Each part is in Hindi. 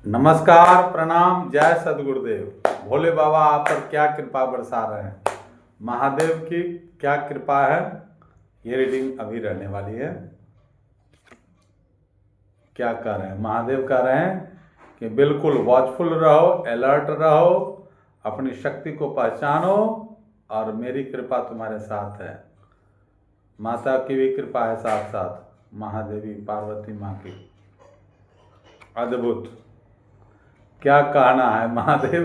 नमस्कार, प्रणाम, जय सद्गुरुदेव। भोले बाबा आप पर क्या कृपा बरसा रहे हैं। महादेव की क्या कृपा है, ये रीडिंग अभी रहने वाली है। क्या कह रहे हैं महादेव? कह रहे हैं कि बिल्कुल वॉचफुल रहो, अलर्ट रहो, अपनी शक्ति को पहचानो और मेरी कृपा तुम्हारे साथ है। माता की भी कृपा है साथ साथ, महादेवी पार्वती माँ की। अद्भुत, क्या कहना है महादेव,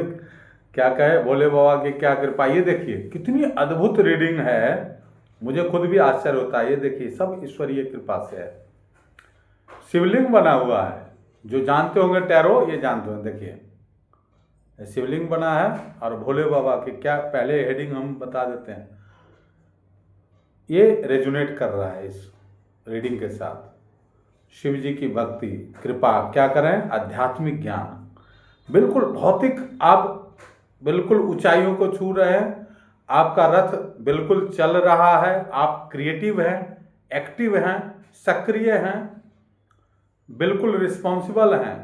क्या कहे भोले बाबा की क्या कृपा। ये देखिए कितनी अद्भुत रीडिंग है, मुझे खुद भी आश्चर्य होता है। ये देखिए सब ईश्वरीय कृपा से है। शिवलिंग बना हुआ है, जो जानते होंगे टैरो, ये जानते होंगे। देखिए शिवलिंग बना है और भोले बाबा की क्या, पहले हेडिंग हम बता देते हैं। ये रेजोनेट कर रहा है इस रीडिंग के साथ। शिव जी की भक्ति, कृपा, क्या करें, आध्यात्मिक ज्ञान, बिल्कुल भौतिक, आप बिल्कुल ऊंचाइयों को छू रहे हैं। आपका रथ बिल्कुल चल रहा है, आप क्रिएटिव हैं, एक्टिव हैं, सक्रिय हैं, बिल्कुल रिस्पॉन्सिबल हैं।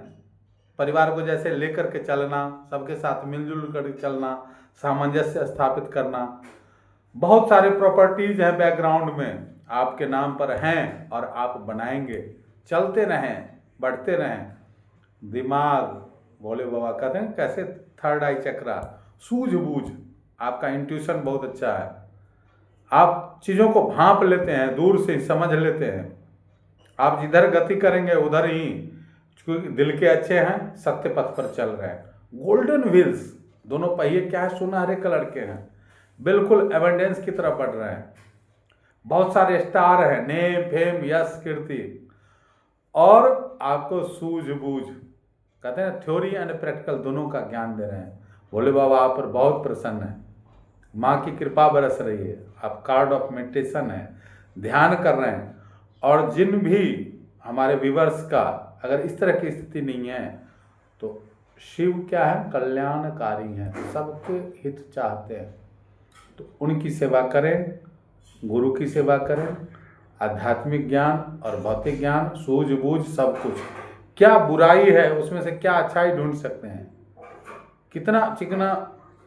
परिवार को जैसे लेकर के चलना, सबके साथ मिलजुल कर चलना, सामंजस्य स्थापित करना। बहुत सारे प्रॉपर्टीज हैं बैकग्राउंड में, आपके नाम पर हैं और आप बनाएंगे। चलते रहें, बढ़ते रहें। दिमाग, भोले बाबा कहते हैं कैसे, थर्ड आई चक्रा, सूझबूझ, आपका इंट्यूशन बहुत अच्छा है। आप चीज़ों को भांप लेते हैं, दूर से समझ लेते हैं। आप जिधर गति करेंगे उधर ही, क्योंकि दिल के अच्छे हैं, सत्य पथ पर चल रहे हैं। गोल्डन व्हील्स, दोनों पहिए क्या है, सुनहरे कलर के हैं, बिल्कुल एवेंडेंस की तरफ बढ़ रहे हैं। बहुत सारे स्टार हैं, नेम, फेम, यश, कीर्ति, और आपको सूझबूझ, कहते हैं थ्योरी एंड प्रैक्टिकल दोनों का ज्ञान दे रहे हैं। भोले बाबा आप पर बहुत प्रसन्न है, माँ की कृपा बरस रही है। आप कार्ड ऑफ मेडिटेशन है, ध्यान कर रहे हैं। और जिन भी हमारे व्यूवर्स का अगर इस तरह की स्थिति नहीं है तो शिव क्या है, कल्याणकारी हैं, सबके हित चाहते हैं। तो उनकी सेवा करें, गुरु की सेवा करें। आध्यात्मिक ज्ञान और भौतिक ज्ञान, सूझबूझ, सब कुछ। क्या बुराई है उसमें से क्या अच्छाई ढूंढ सकते हैं, कितना चिकना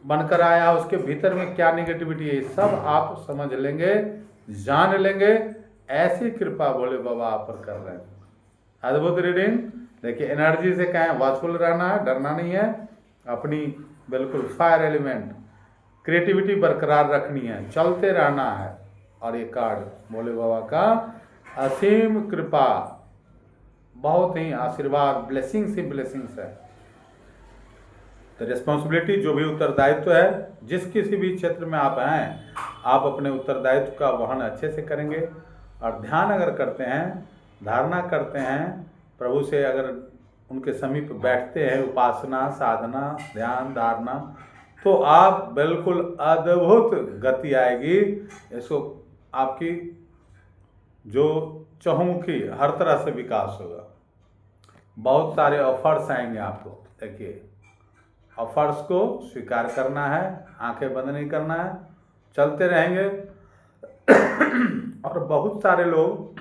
बनकर आया, उसके भीतर में क्या निगेटिविटी है, सब आप समझ लेंगे, जान लेंगे। ऐसी कृपा भोले बाबा आप पर कर रहे हैं। अद्भुत रीडिंग। देखिए एनर्जी से कहें वॉचफुल रहना है, डरना नहीं है, अपनी बिल्कुल फायर एलिमेंट, क्रिएटिविटी बरकरार रखनी है, चलते रहना है। और ये कार्ड भोले बाबा का असीम कृपा, बहुत ही आशीर्वाद, ब्लेसिंग्स ही ब्लेसिंग्स है। तो रिस्पॉन्सिबिलिटी, जो भी उत्तरदायित्व है, जिस किसी भी क्षेत्र में आप हैं, आप अपने उत्तरदायित्व का वहन अच्छे से करेंगे। और ध्यान अगर करते हैं, धारणा करते हैं, प्रभु से अगर उनके समीप बैठते हैं, उपासना, साधना, ध्यान, धारणा, तो आप बिल्कुल अद्भुत गति आएगी। इसको आपकी जो चहुमुखी हर तरह से विकास होगा। बहुत सारे ऑफर्स आएंगे आपको। देखिए ऑफर्स को स्वीकार करना है, आंखें बंद नहीं करना है, चलते रहेंगे। और बहुत सारे लोग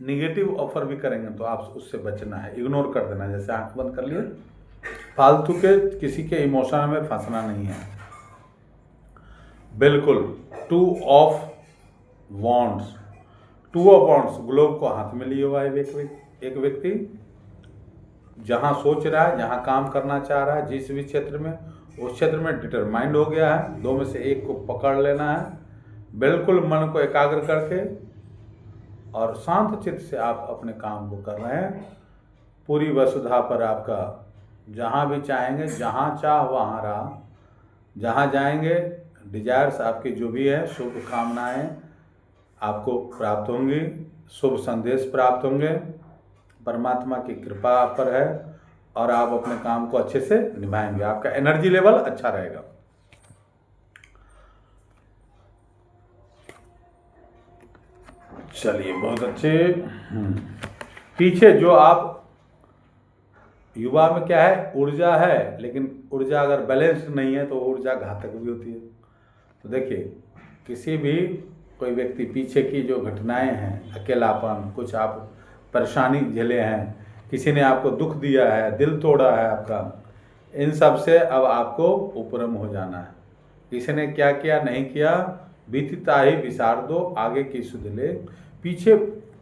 निगेटिव ऑफर भी करेंगे, तो आप उससे बचना है, इग्नोर कर देना। जैसे आंख बंद कर लिए, फालतू के किसी के इमोशन में फंसना नहीं है। बिल्कुल 2 of wands, 2 of wands, globe को हाथ में लिए हुआ है एक व्यक्ति, जहाँ सोच रहा है, जहाँ काम करना चाह रहा है, जिस भी क्षेत्र में, उस क्षेत्र में डिटरमाइंड हो गया है। 2 में से एक को पकड़ लेना है, बिल्कुल मन को एकाग्र करके, और शांत चित्त से आप अपने काम को कर रहे हैं। पूरी वसुधा पर आपका, जहाँ भी चाहेंगे, जहाँ चाह वहाँ रहा, जहाँ जाएंगे, डिजायर्स आपकी जो भी है, शुभ कामनाएं आपको प्राप्त होंगी, शुभ संदेश प्राप्त होंगे। परमात्मा की कृपा आप पर है और आप अपने काम को अच्छे से निभाएंगे। आपका एनर्जी लेवल अच्छा रहेगा। चलिए बहुत अच्छे। पीछे जो आप युवा में क्या है, ऊर्जा है, लेकिन ऊर्जा अगर बैलेंस नहीं है तो ऊर्जा घातक भी होती है। तो देखिए किसी भी कोई व्यक्ति, पीछे की जो घटनाएं हैं, अकेलापन, कुछ आप परेशानी झेले हैं, किसी ने आपको दुख दिया है, दिल तोड़ा है आपका, इन सब से अब आपको उपरम हो जाना है। किसी ने क्या किया नहीं किया, बीतता ही विसार दो, आगे की सुध ले। पीछे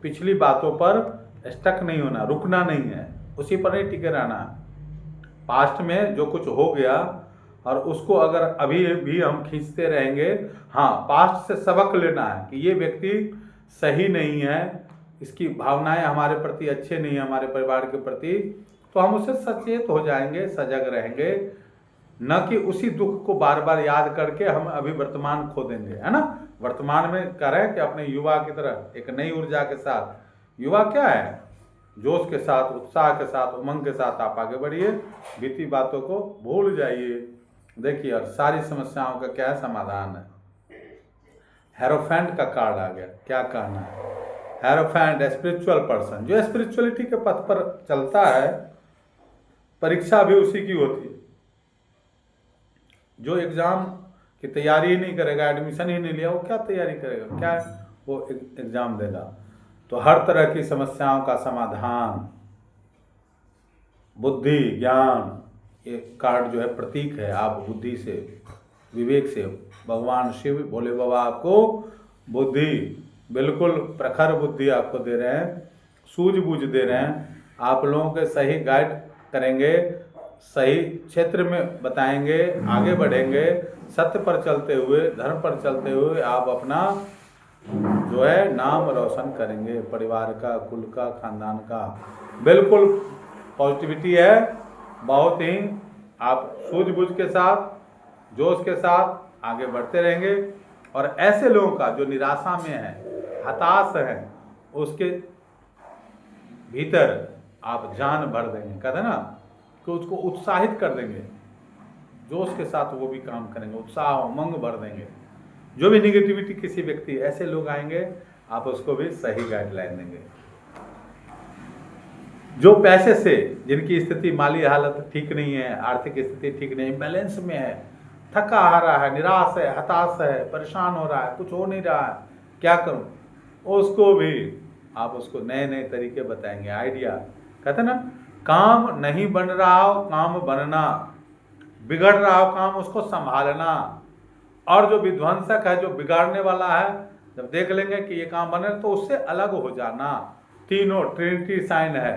पिछली बातों पर स्टक नहीं होना, रुकना नहीं है, उसी पर नहीं टिके रहना। पास्ट में जो कुछ हो गया और उसको अगर अभी भी हम खींचते रहेंगे, हाँ, पास्ट से सबक लेना है कि ये व्यक्ति सही नहीं है, इसकी भावनाएं हमारे प्रति अच्छे नहीं है, हमारे परिवार के प्रति, तो हम उससे सचेत हो जाएंगे, सजग रहेंगे, न कि उसी दुख को बार बार याद करके हम अभी वर्तमान खो देंगे, है ना। वर्तमान में कह रहे हैं कि अपने युवा की तरह एक नई ऊर्जा के साथ, युवा क्या है, जोश के साथ, उत्साह के साथ, उमंग के साथ आप आगे बढ़िए, बीती बातों को भूल जाइए। देखिए, और सारी समस्याओं का क्या समाधान है। हेरोफेंट का कार्ड आ गया, क्या कहना है। हेरोफेंट स्पिरिचुअल पर्सन, जो स्पिरिचुअलिटी के पथ पर चलता है, परीक्षा भी उसी की होती है। जो एग्जाम की तैयारी ही नहीं करेगा, एडमिशन ही नहीं लिया, वो क्या तैयारी करेगा, क्या वो एग्जाम देगा। तो हर तरह की समस्याओं का समाधान, बुद्धि, ज्ञान, ये कार्ड जो है प्रतीक है। आप बुद्धि से, विवेक से, भगवान शिव भोले बाबा आपको बुद्धि, बिल्कुल प्रखर बुद्धि आपको दे रहे हैं, सूझबूझ दे रहे हैं। आप लोगों के सही गाइड करेंगे, सही क्षेत्र में बताएंगे, आगे बढ़ेंगे, सत्य पर चलते हुए, धर्म पर चलते हुए आप अपना जो है नाम रोशन करेंगे, परिवार का, कुल का, खानदान का। बिल्कुल पॉजिटिविटी है, बहुत ही। आप सूझबूझ के साथ, जोश के साथ आगे बढ़ते रहेंगे। और ऐसे लोगों का जो निराशा में है, हताश है, उसके भीतर आप जान भर देंगे, कहते हैं ना, कि उसको उत्साहित कर देंगे, जोश के साथ वो भी काम करेंगे, उत्साह उमंग भर देंगे। जो भी निगेटिविटी किसी व्यक्ति, ऐसे लोग आएंगे, आप उसको भी सही गाइडलाइन देंगे। जो पैसे से, जिनकी स्थिति, माली हालत ठीक नहीं है, आर्थिक स्थिति ठीक नहीं है, बैलेंस में है, थका हारा है, निराश है, हताश है, परेशान हो रहा है, कुछ हो नहीं रहा है, क्या करूं, उसको भी आप उसको नए नए तरीके बताएंगे, आइडिया। कहते ना, काम नहीं बन रहा हो, काम बनना, बिगड़ रहा हो काम, उसको संभालना। और जो विध्वंसक है, जो बिगाड़ने वाला है, जब देख लेंगे कि ये काम बने, तो उससे अलग हो जाना। तीनों ट्रिनिटी साइन है।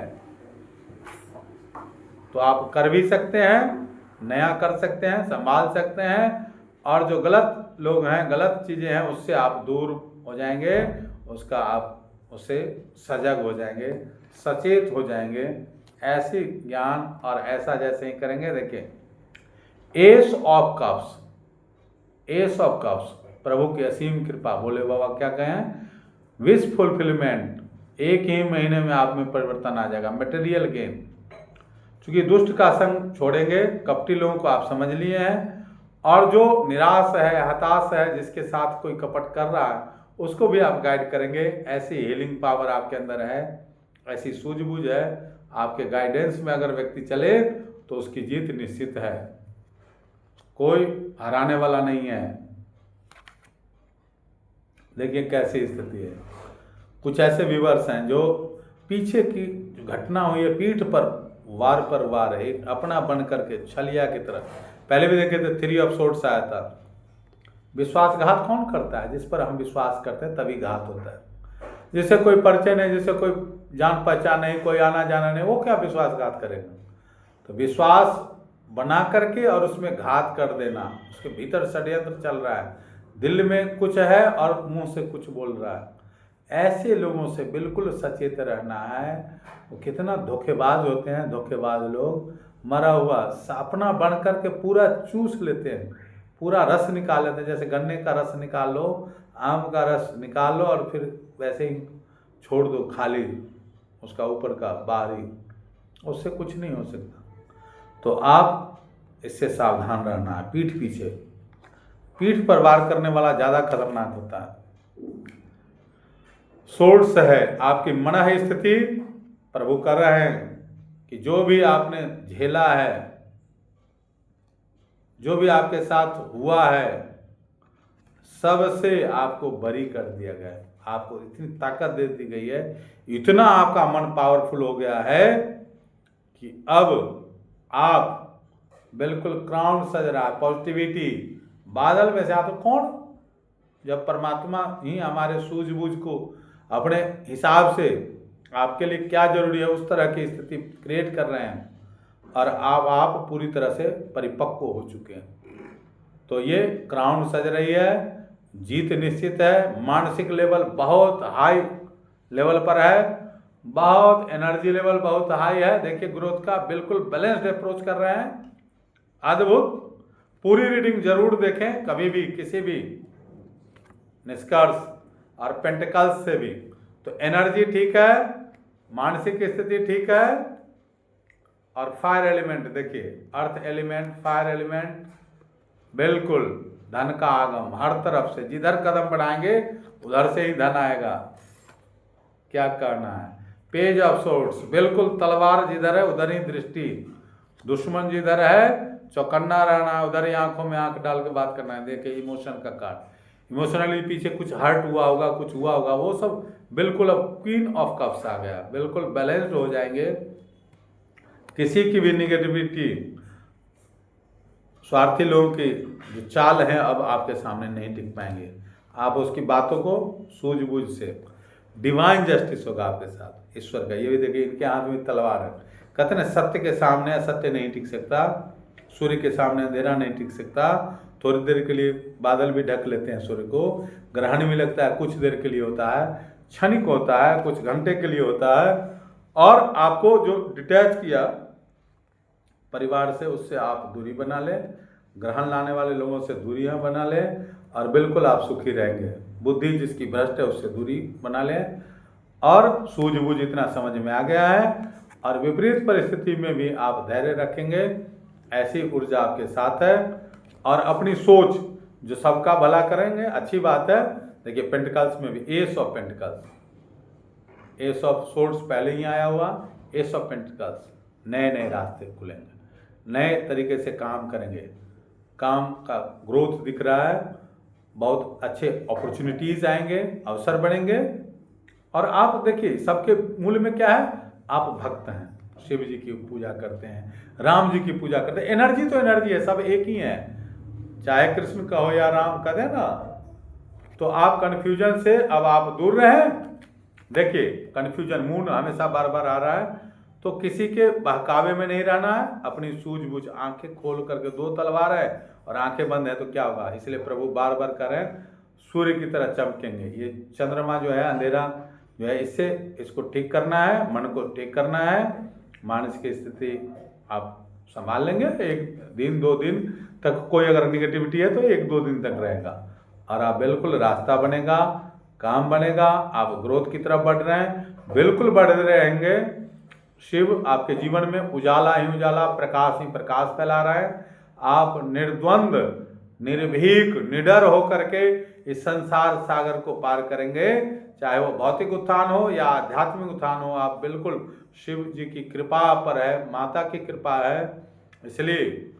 तो आप कर भी सकते हैं, नया कर सकते हैं, संभाल सकते हैं, और जो गलत लोग हैं, गलत चीज़ें हैं, उससे आप दूर हो जाएंगे, उसका आप उससे सजग हो जाएंगे, सचेत हो जाएंगे। ऐसी ज्ञान और ऐसा जैसे ही करेंगे। देखिए, ace of cups, ace of cups, प्रभु की असीम कृपा, भोले बाबा क्या कहें, विश फुलफिलमेंट, एक ही महीने में आप में परिवर्तन आ जाएगा, मटेरियल गेन। क्योंकि दुष्ट का संग छोड़ेंगे, कपटी लोगों को आप समझ लिए हैं, और जो निराश है, हताश है, जिसके साथ कोई कपट कर रहा है, उसको भी आप गाइड करेंगे। ऐसी हीलिंग पावर आपके अंदर है, ऐसी सूझबूझ है, आपके गाइडेंस में अगर व्यक्ति चले तो उसकी जीत निश्चित है, कोई हराने वाला नहीं है। देखिए कैसी स्थिति है। कुछ ऐसे व्यूअर्स हैं जो पीछे की जो घटना हुई है, पीठ पर वार है, एक अपना बन करके छलिया की तरह। पहले भी देखे थे, 3 ऑफ सोर्ड्स आया था। विश्वासघात कौन करता है? जिस पर हम विश्वास करते हैं तभी घात होता है। जिससे कोई परिचय नहीं, जिससे कोई जान पहचान नहीं, कोई आना जाना नहीं, वो क्या विश्वासघात करेगा? तो विश्वास बना करके और उसमें घात कर देना, उसके भीतर षड्यंत्र चल रहा है, दिल में कुछ है और मुंह से कुछ बोल रहा है। ऐसे लोगों से बिल्कुल सचेत रहना है। वो कितना धोखेबाज होते हैं, धोखेबाज लोग, मरा हुआ अपना बन करके पूरा चूस लेते हैं, पूरा रस निकाल लेते हैं। जैसे गन्ने का रस निकाल लो, आम का रस निकाल लो, और फिर वैसे ही छोड़ दो खाली, उसका ऊपर का बाहरी, उससे कुछ नहीं हो सकता। तो आप इससे सावधान रहना है। पीठ पर वार करने वाला ज़्यादा खतरनाक होता है। सोर्स है आपकी मनः स्थिति, प्रभु कर रहे हैं कि जो भी आपने झेला है, जो भी आपके साथ हुआ है, सबसे आपको बरी कर दिया गया है। आपको इतनी ताकत दे दी गई है, इतना आपका मन पावरफुल हो गया है कि अब आप बिल्कुल क्राउन सज रहा है, पॉजिटिविटी बादल में से आ। तो कौन, जब परमात्मा ही हमारे सूझबूझ को अपने हिसाब से आपके लिए क्या जरूरी है उस तरह की स्थिति क्रिएट कर रहे हैं, और आप पूरी तरह से परिपक्व हो चुके हैं। तो ये क्राउन सज रही है, जीत निश्चित है, मानसिक लेवल बहुत हाई लेवल पर है, बहुत एनर्जी लेवल बहुत हाई है। देखिए ग्रोथ का बिल्कुल बैलेंस्ड अप्रोच कर रहे हैं, अद्भुत। पूरी रीडिंग जरूर देखें कभी भी, किसी भी निष्कर्ष और पेंटिकल्स से भी। तो एनर्जी ठीक है, मानसिक स्थिति ठीक है, और फायर एलिमेंट देखिए, अर्थ एलिमेंट, फायर एलिमेंट, बिल्कुल धन का आगम हर तरफ से, जिधर कदम बढ़ाएंगे उधर से ही धन आएगा। क्या करना है, पेज ऑफ सोर्ड्स, बिल्कुल तलवार जिधर है उधर ही दृष्टि, दुश्मन जिधर है चौकन्ना रहना है, उधर ही आंखों में आंख डाल के बात करना है। देखिए इमोशन का कार्ड, इमोशनली पीछे कुछ हर्ट हुआ होगा, कुछ हुआ होगा, वो सब बिल्कुल अब क्वीन ऑफ कप्स आ गया, बिल्कुल बैलेंस्ड हो जाएंगे। किसी की भी निगेटिविटी, स्वार्थी लोगों की जो चाल है अब आपके सामने नहीं टिक पाएंगे। आप उसकी बातों को सूझबूझ से, डिवाइन जस्टिस होगा आपके साथ, ईश्वर का। ये भी देखिए इनके हाथ में तलवार है, कहते हैं सत्य के सामने असत्य नहीं टिक सकता, सूर्य के सामने अंधेरा नहीं टिक सकता। थोड़ी देर के लिए बादल भी ढक लेते हैं सूर्य को, ग्रहण भी लगता है, कुछ देर के लिए होता है, क्षणिक होता है, कुछ घंटे के लिए होता है। और आपको जो डिटैच किया परिवार से, उससे आप दूरी बना लें, ग्रहण लाने वाले लोगों से दूरियां बना लें, और बिल्कुल आप सुखी रहेंगे। बुद्धि जिसकी भ्रष्ट है उससे दूरी बना लें, और सूझबूझ इतना समझ में आ गया है, और विपरीत परिस्थिति में भी आप धैर्य रखेंगे, ऐसी ऊर्जा आपके साथ है। और अपनी सोच जो सबका भला करेंगे, अच्छी बात है। देखिए पेंटिकल्स में भी S of pentacles, S of swords पहले ही आया हुआ, एस ऑफ पेंटिकल्स, नए नए रास्ते खुलेंगे, नए तरीके से काम करेंगे, काम का ग्रोथ दिख रहा है, बहुत अच्छे अपॉर्चुनिटीज़ आएंगे, अवसर बढ़ेंगे। और आप देखिए सबके मूल में क्या है, आप भक्त हैं, शिव जी की पूजा करते हैं, राम जी की पूजा करते हैं। एनर्जी तो एनर्जी है, सब एक ही है, चाहे कृष्ण का हो या राम का, है ना। तो आप कन्फ्यूजन से अब आप दूर रहें। देखिए कन्फ्यूजन, मून हमेशा बार बार आ रहा है, तो किसी के बहकावे में नहीं रहना है, अपनी सूझबूझ, आंखें खोल करके, दो तलवार है और आंखें बंद है तो क्या होगा। इसलिए प्रभु बार बार करें, सूर्य की तरह चमकेंगे। ये चंद्रमा जो है, अंधेरा जो है, इससे इसको ठीक करना है, मन को ठीक करना है, मानसिक स्थिति आप संभाल लेंगे। एक दिन दो दिन तक कोई अगर निगेटिविटी है तो एक दो दिन तक रहेगा, और आप बिल्कुल रास्ता बनेगा, काम बनेगा, आप ग्रोथ की तरफ बढ़ रहे हैं, बिल्कुल बढ़ रहेंगे। शिव आपके जीवन में उजाला ही उजाला, प्रकाश ही प्रकाश फैला रहा है। आप निर्द्वंद, निर्भीक, निडर होकर के इस संसार सागर को पार करेंगे, चाहे वो भौतिक उत्थान हो या आध्यात्मिक उत्थान हो। आप बिल्कुल शिव जी की कृपा पर है, माता की कृपा है, इसलिए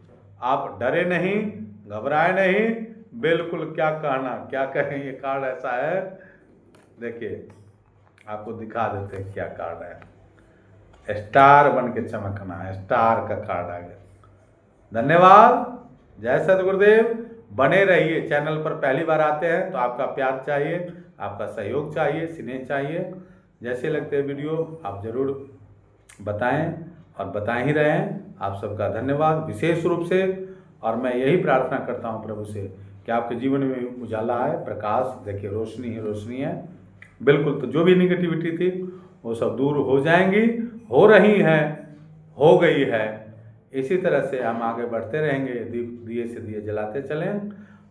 आप डरे नहीं, घबराए नहीं, बिल्कुल। क्या कहना, क्या कहें, ये कार्ड ऐसा है, देखिए आपको दिखा देते हैं क्या कार्ड है। स्टार बन के चमकना है, स्टार का कार्ड आ गया। धन्यवाद, जय सद्गुरुदेव। बने रहिए, चैनल पर पहली बार आते हैं तो आपका प्यार चाहिए, आपका सहयोग चाहिए, स्नेह चाहिए। जैसे लगते हैं वीडियो आप जरूर बताएं, और बता ही रहे हैं। आप सबका धन्यवाद विशेष रूप से। और मैं यही प्रार्थना करता हूं प्रभु से कि आपके जीवन में उजाला है, प्रकाश, देखिए रोशनी ही रोशनी है, बिल्कुल। तो जो भी निगेटिविटी थी वो सब दूर हो जाएंगी, हो रही है, हो गई है। इसी तरह से हम आगे बढ़ते रहेंगे, दिए से दिए जलाते चलें,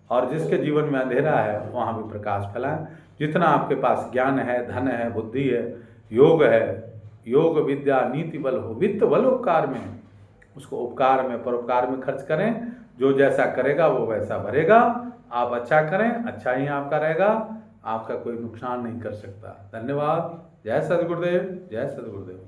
और जिसके जीवन में अंधेरा है वहाँ भी प्रकाश फैलाएं। जितना आपके पास ज्ञान है, धन है, बुद्धि है, योग है, योग विद्या नीति बल हो, वित्त बल उपकार में, उसको उपकार में, परोपकार में खर्च करें। जो जैसा करेगा वो वैसा भरेगा। आप अच्छा करें, अच्छा ही आपका रहेगा, आपका कोई नुकसान नहीं कर सकता। धन्यवाद, जय सद्गुरुदेव, जय सद्गुरुदेव।